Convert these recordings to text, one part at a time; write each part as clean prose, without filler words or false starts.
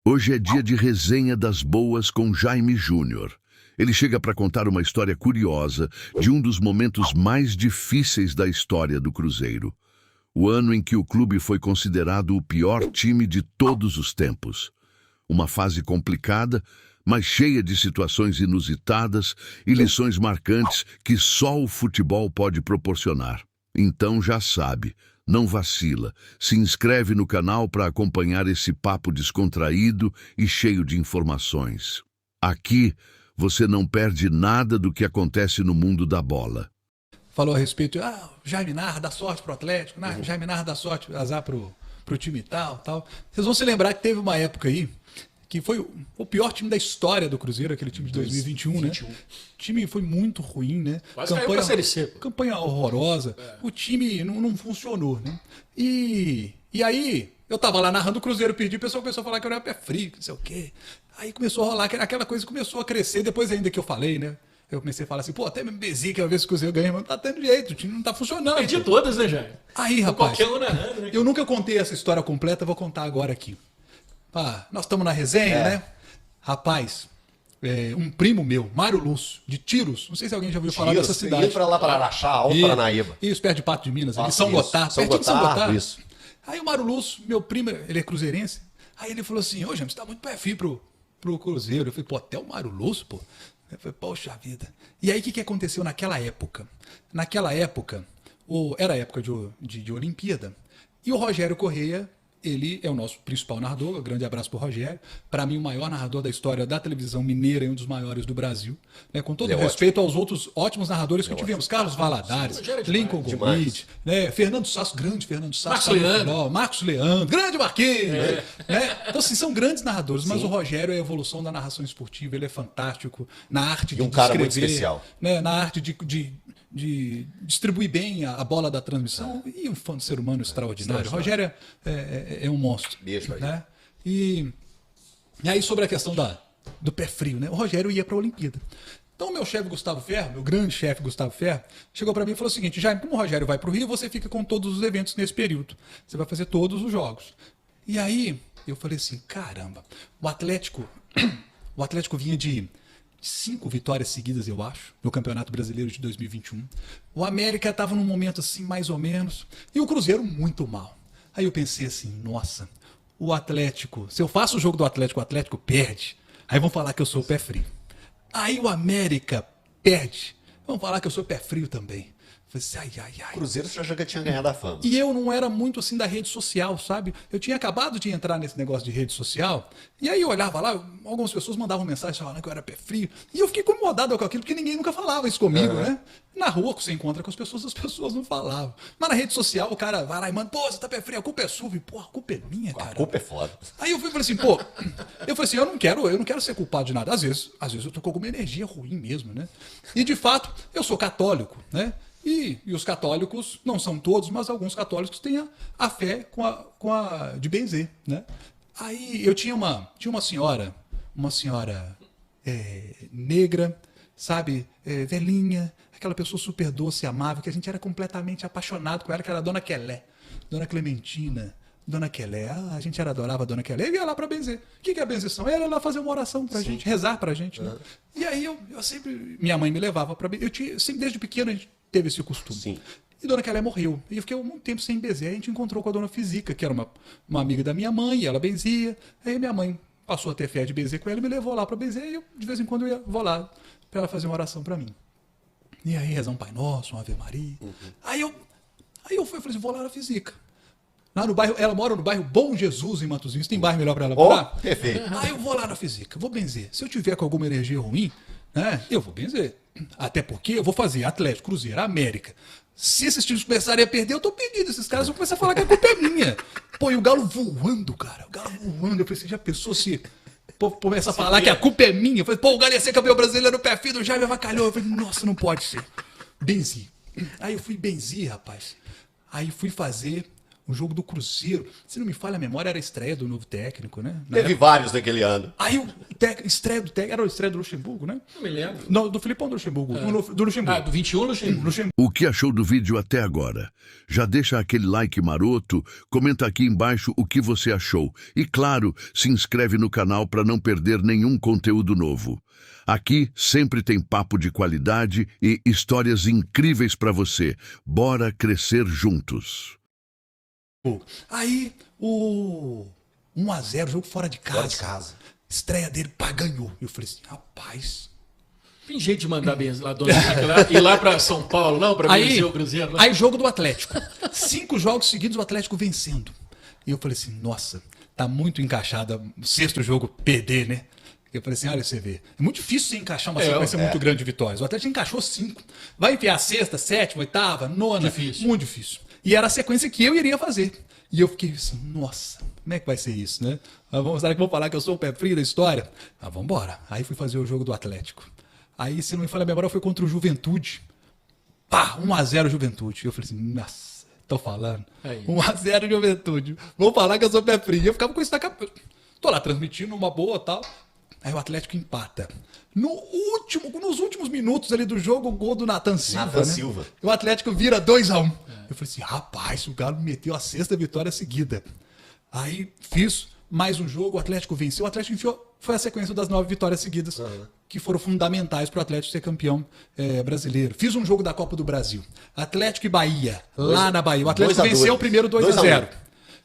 Hoje é dia de resenha das boas com Jaime Júnior. Ele chega para contar uma história curiosa de um dos momentos mais difíceis da história do Cruzeiro. O ano em que o clube foi considerado o pior time de todos os tempos. Uma fase complicada, mas cheia de situações inusitadas e lições marcantes que só o futebol pode proporcionar. Então já sabe, não vacila, se inscreve no canal para acompanhar esse papo descontraído e cheio de informações. Aqui você não perde nada do que acontece no mundo da bola. Falou a respeito, Jaime narra dá sorte pro Atlético, Jaime narra dá sorte, azar pro time e tal. Vocês vão se lembrar que teve uma época aí que foi o pior time da história do Cruzeiro, aquele time de 2021, né? O time foi muito ruim, né? Quase caiu pra Série C. Campanha horrorosa. O time não funcionou, né? E aí, eu tava lá narrando o Cruzeiro, perdi, o pessoal começou a falar que eu era pé frio, não sei o quê. Aí começou a rolar, aquela coisa começou a crescer, depois ainda que eu falei, né? Eu comecei a falar assim, até me bezi que uma vez que o Cruzeiro ganha, mas não tá tendo jeito, o time não tá funcionando. Perdi todas, né, Jair? Aí, rapaz, qualquer um narrando, né? Eu nunca contei essa história completa, vou contar agora aqui. Nós estamos na resenha, né? Rapaz, um primo meu, Mário Lúcio, de Tiros, não sei se alguém já ouviu falar dessa cidade. Ia pra lá, para Araxá, Alto Paranaíba. Isso, perto de Pato de Minas, ali, São Gotardo, pertinho de São Gotardo. Isso. Aí o Mário Lúcio, meu primo, ele é cruzeirense, aí ele falou assim, James, você tá muito pé frio pro Cruzeiro. Eu falei, até o Mário Lúcio, pô. Eu falei, poxa vida. E aí o que aconteceu naquela época? Naquela época, era época de Olimpíada, e o Rogério Correia, ele é o nosso principal narrador, um grande abraço pro Rogério, para mim o maior narrador da história da televisão mineira e um dos maiores do Brasil, né? Com todo respeito aos outros ótimos narradores que tivemos, Carlos Valadares, Lincoln Gomide, né? Fernando Sasso, grande Fernando Sasso, Marcos Leandro, grande Marquinhos, né? Então assim, são grandes narradores, mas o Rogério é a evolução da narração esportiva, ele é fantástico na arte de cara descrever, muito especial, né? Na arte de distribuir bem a bola da transmissão e um fã de ser humano extraordinário. O Rogério é um monstro. Beijo, né? E aí sobre a questão do pé frio, né? O Rogério ia para a Olimpíada. Então o meu chefe Gustavo Ferro, meu grande chefe Gustavo Ferro, chegou para mim e falou o seguinte, Jaime, como o Rogério vai para o Rio, você fica com todos os eventos nesse período. Você vai fazer todos os jogos. E aí eu falei assim, caramba, o Atlético vinha de 5 vitórias seguidas, eu acho, no Campeonato Brasileiro de 2021. O América estava num momento assim, mais ou menos, e o Cruzeiro muito mal. Aí eu pensei assim, nossa, o Atlético, se eu faço o jogo do Atlético, o Atlético perde, aí vão falar que eu sou pé frio. Aí o América perde, vão falar que eu sou pé frio também. Eu falei assim, O Cruzeiro já tinha ganhado a fama. E eu não era muito assim da rede social, sabe? Eu tinha acabado de entrar nesse negócio de rede social, e aí eu olhava lá, algumas pessoas mandavam mensagem falando que eu era pé frio, e eu fiquei incomodado com aquilo, porque ninguém nunca falava isso comigo, né? Na rua, que você encontra com as pessoas não falavam. Mas na rede social, o cara vai lá e manda, você tá pé frio, a culpa é sua. E, a culpa é minha, cara. A culpa é foda. Aí eu falei assim, eu não quero ser culpado de nada. Às vezes eu tô com alguma energia ruim mesmo, né? E de fato, eu sou católico, né? E os católicos, não são todos, mas alguns católicos têm a fé de benzer, né? Aí eu tinha uma senhora negra, sabe, velhinha, aquela pessoa super doce e amável, que a gente era completamente apaixonado com ela, que era a Dona Quelé, Dona Clementina, Dona Quelé. A gente adorava a Dona Quelé e ia lá para benzer. O que é a benzeção? Ela ia lá fazer uma oração pra gente, rezar pra gente, né? E aí eu sempre, minha mãe me levava pra benzer. Sempre desde pequeno a gente teve esse costume. Sim. E Dona Quelé morreu. E eu fiquei muito tempo sem benzer. A gente encontrou com a Dona Fisica, que era uma amiga da minha mãe, e ela benzia. Aí minha mãe passou a ter fé de benzer com ela e me levou lá para benzer. E eu, de vez em quando, vou lá para ela fazer uma oração para mim. E aí rezar um Pai Nosso, uma Ave Maria. Aí eu falei assim, vou lá na Fisica. Lá no bairro, ela mora no bairro Bom Jesus, em Matosinhos. Tem bairro melhor para ela morar? Perfeito. Aí eu vou lá na Fisica, vou benzer. Se eu tiver com alguma energia ruim, né, eu vou benzer. Até porque eu vou fazer Atlético, Cruzeiro, América. Se esses times começarem a perder, eu tô pedindo. Esses caras vão começar a falar que a culpa é minha. E o Galo voando, cara. O Galo voando. Eu falei, você já pensou se o povo começa a falar que a culpa é minha? Eu falei, o Galo ia ser campeão brasileiro no pé fino, o Jaime avacalhou. Eu falei, nossa, não pode ser. Benzi. Aí eu fui benzi, rapaz. Aí fui fazer o jogo do Cruzeiro. Se não me falha a memória, era a estreia do novo técnico, né? Na Teve época. vários naquele ano. Aí estreia do técnico, era a estreia do Luxemburgo, né? Não me lembro. Não, do Filipão do Luxemburgo. Do Luxemburgo. Ah, do 21, Luxemburgo. O que achou do vídeo até agora? Já deixa aquele like maroto, comenta aqui embaixo o que você achou. E claro, se inscreve no canal para não perder nenhum conteúdo novo. Aqui sempre tem papo de qualidade e histórias incríveis para você. Bora crescer juntos. Aí o 1-0, jogo fora de casa. Fora de casa. Estreia dele, pá, ganhou. Eu falei assim, rapaz. Tem jeito de mandar bem lá, Dona Henrique, ir lá pra São Paulo, não? Pra vencer o Cruzeiro. Não? Aí jogo do Atlético. 5 jogos seguidos o Atlético vencendo. E eu falei assim, nossa, tá muito encaixada. O 6º jogo, perder, né? Eu falei assim, olha, você vê. É muito difícil você encaixar uma sequência muito grande de vitórias. O Atlético encaixou 5. Vai enfiar a 6ª, 7ª, 8ª, 9ª. Difícil. Muito difícil. E era a sequência que eu iria fazer. E eu fiquei assim, nossa, como é que vai ser isso, né? Será que vão falar que eu sou o pé frio da história? Vamos embora. Aí fui fazer o jogo do Atlético. Aí, se não me falha a memória, foi contra o Juventude. Pá, 1-0 Juventude. Eu falei assim, nossa, tô falando. 1-0 Juventude. Vou falar que eu sou pé frio. Eu ficava com isso na cabeça. Tô lá transmitindo uma boa e tal. Aí o Atlético empata. Nos últimos minutos ali do jogo, o gol do Nathan Silva. Nathan Silva. O Atlético vira 2-1. Eu falei assim, rapaz, o Galo meteu a 6ª vitória seguida. Aí fiz mais um jogo, o Atlético venceu. O Atlético enfiou, foi a sequência das 9 vitórias seguidas, que foram fundamentais para o Atlético ser campeão brasileiro. Fiz um jogo da Copa do Brasil. Atlético e Bahia, lá na Bahia. O Atlético venceu o primeiro 2-0.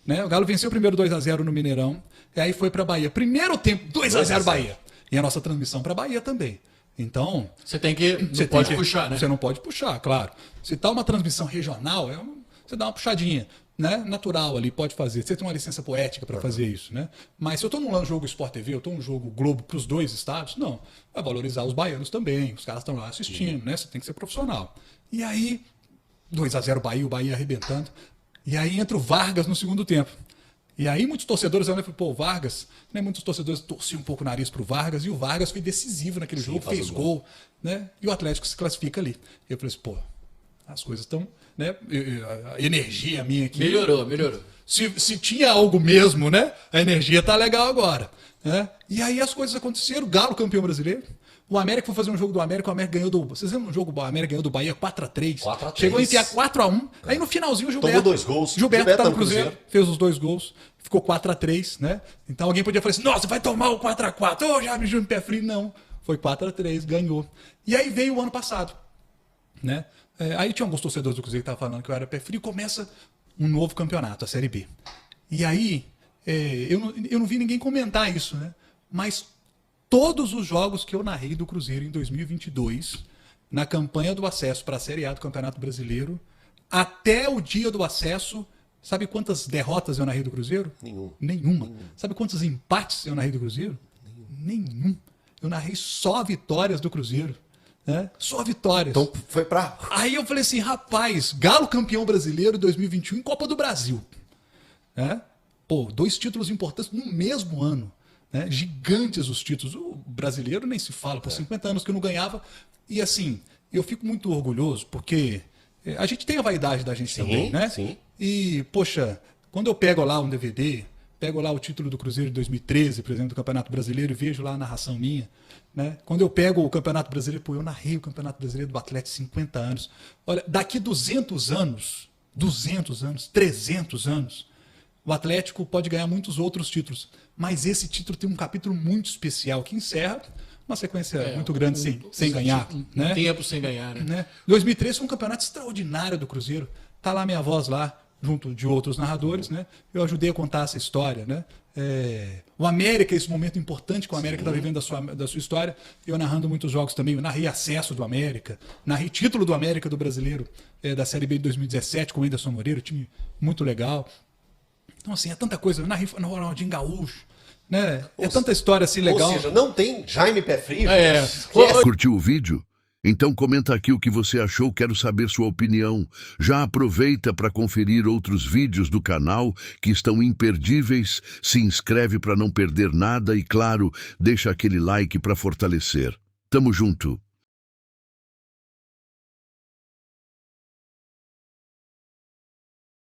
Né? O Galo venceu o primeiro 2-0 no Mineirão. E aí foi para Bahia. Primeiro tempo, 2-0 Bahia. E a nossa transmissão para Bahia também. Então, você tem que. Você pode tem que, puxar, né? Você não pode puxar, claro. Se tá uma transmissão regional, você dá uma puxadinha, né? Natural ali, pode fazer. Você tem uma licença poética para fazer isso, né? Mas se eu tô num jogo Sport TV, eu tô num jogo Globo para os 2 estados, não. Vai valorizar os baianos também. Os caras estão lá assistindo, né? Você tem que ser profissional. E aí, 2-0 Bahia, o Bahia arrebentando. E aí entra o Vargas no segundo tempo. E aí muitos torcedores olham e falam, pô, o Vargas, né? Muitos torcedores torciam um pouco o nariz pro Vargas, e o Vargas foi decisivo naquele jogo, fez gol, né? E o Atlético se classifica ali. Eu falei assim, pô, as coisas estão, né? A energia minha aqui. Melhorou. Se tinha algo mesmo, né? A energia tá legal agora. Né? E aí as coisas aconteceram, Galo campeão brasileiro. O América foi fazer um jogo do América, o América ganhou do. Vocês lembram um jogo do América ganhou do Bahia 4-3? 4-3. Chegou a enfiar 4-1. Aí no finalzinho o Gilberto. Tomou 2 gols. Gilberto tá no Cruzeiro, fez os 2 gols. Ficou 4-3, né? Então alguém podia falar assim: nossa, vai tomar o 4-4. Ô, Jaime Júnior pé frio. Não. Foi 4-3, ganhou. E aí veio o ano passado. Né? Aí tinha alguns torcedores do Cruzeiro que estavam falando que eu era pé frio. Começa um novo campeonato, a Série B. E aí, eu não vi ninguém comentar isso, né? Mas todos os jogos que eu narrei do Cruzeiro em 2022, na campanha do acesso para a Série A do Campeonato Brasileiro, até o dia do acesso, sabe quantas derrotas eu narrei do Cruzeiro? Nenhuma. Sabe quantos empates eu narrei do Cruzeiro? Nenhum. Eu narrei só vitórias do Cruzeiro. Né? Só vitórias. Então foi pra... Aí eu falei assim, rapaz, Galo campeão brasileiro 2021 em Copa do Brasil. Né? Pô, 2 títulos importantes no mesmo ano. Né? Gigantes os títulos. O brasileiro nem se fala, por 50 anos que eu não ganhava. E assim, eu fico muito orgulhoso, porque a gente tem a vaidade da gente também, né? Sim. E, poxa, quando eu pego lá um DVD, pego lá o título do Cruzeiro de 2013, por exemplo, do Campeonato Brasileiro, e vejo lá a narração minha, né? Quando eu pego o Campeonato Brasileiro, pô, eu narrei o Campeonato Brasileiro do Atlético 50 anos. Olha, daqui 200 anos, 300 anos, o Atlético pode ganhar muitos outros títulos, mas esse título tem um capítulo muito especial que encerra uma sequência muito grande sem ganhar. Né? Tempo sem ganhar, né? 2013 foi um campeonato extraordinário do Cruzeiro. Tá lá minha voz lá, junto de outros narradores, né? Eu ajudei a contar essa história, né? O América, esse momento importante que o América está vivendo da sua história, eu narrando muitos jogos também. Eu narrei acesso do América, narrei título do América do Brasileiro da Série B de 2017 com o Anderson Moreira, time muito legal. Então, assim, é tanta coisa. Eu narrei no Ronaldinho Gaúcho, né? É tanta história assim legal. Ou seja, não tem Jaime Pé Frio. Curtiu o vídeo? Então comenta aqui o que você achou, quero saber sua opinião. Já aproveita para conferir outros vídeos do canal que estão imperdíveis, se inscreve para não perder nada e, claro, deixa aquele like para fortalecer. Tamo junto!